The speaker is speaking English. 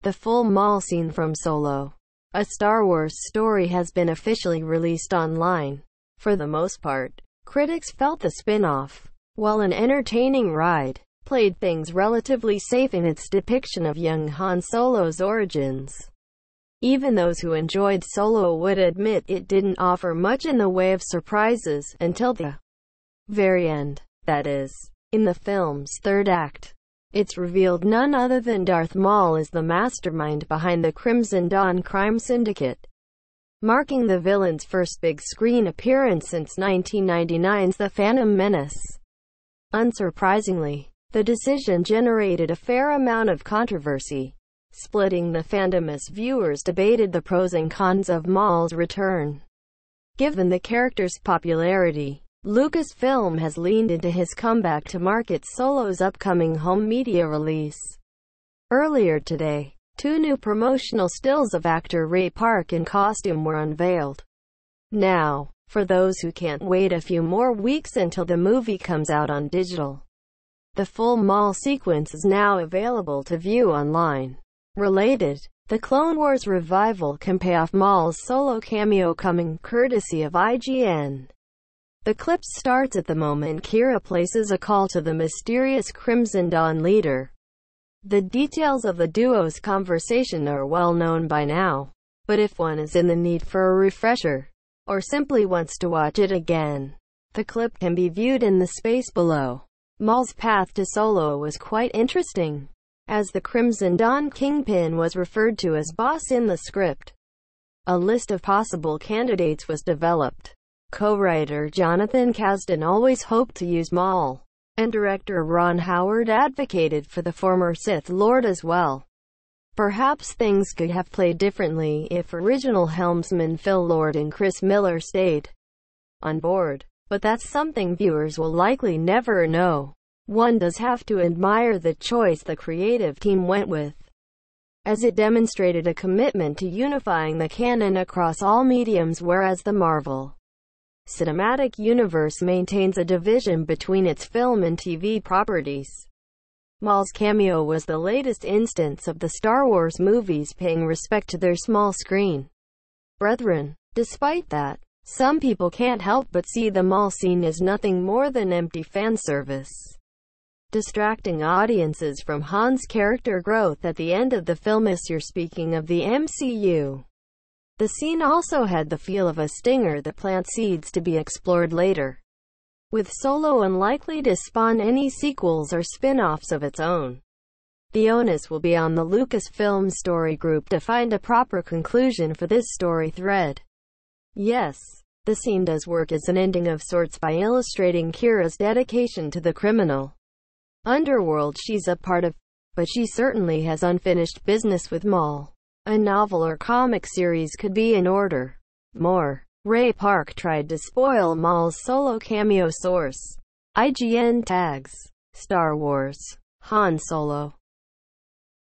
The full Maul scene from Solo, a Star Wars story, has been officially released online. For the most part, critics felt the spin-off, while an entertaining ride, played things relatively safe in its depiction of young Han Solo's origins. Even those who enjoyed Solo would admit it didn't offer much in the way of surprises until the very end. That is, in the film's third act. It's revealed none other than Darth Maul is the mastermind behind the Crimson Dawn crime syndicate, marking the villain's first big-screen appearance since 1999's The Phantom Menace. Unsurprisingly, the decision generated a fair amount of controversy, splitting the fandom as viewers debated the pros and cons of Maul's return. Given the character's popularity, Lucasfilm has leaned into his comeback to market Solo's upcoming home media release. Earlier today, 2 new promotional stills of actor Ray Park in costume were unveiled. Now, for those who can't wait a few more weeks until the movie comes out on digital, the full Maul sequence is now available to view online. Related, the Clone Wars revival can pay off Maul's solo cameo coming courtesy of IGN. The clip starts at the moment Qira places a call to the mysterious Crimson Dawn leader. The details of the duo's conversation are well known by now, but if one is in the need for a refresher, or simply wants to watch it again, the clip can be viewed in the space below. Maul's path to Solo was quite interesting, as the Crimson Dawn kingpin was referred to as boss in the script. A list of possible candidates was developed. Co-writer Jonathan Kasdan always hoped to use Maul, and director Ron Howard advocated for the former Sith Lord as well. Perhaps things could have played differently if original helmsman Phil Lord and Chris Miller stayed on board, but that's something viewers will likely never know. One does have to admire the choice the creative team went with, as it demonstrated a commitment to unifying the canon across all mediums, whereas the Marvel Cinematic Universe maintains a division between its film and TV properties. Maul's cameo was the latest instance of the Star Wars movies paying respect to their small screen brethren. Despite that, some people can't help but see the Maul scene as nothing more than empty fan service, distracting audiences from Han's character growth at the end of the film. As you're speaking of the MCU, the scene also had the feel of a stinger that plants seeds to be explored later, with Solo unlikely to spawn any sequels or spin-offs of its own. The onus will be on the Lucasfilm story group to find a proper conclusion for this story thread. Yes, the scene does work as an ending of sorts by illustrating Qira's dedication to the criminal underworld she's a part of, but she certainly has unfinished business with Maul. A novel or comic series could be in order. More. Ray Park tried to spoil Maul's solo cameo. Source: IGN Tags. Star Wars. Han Solo.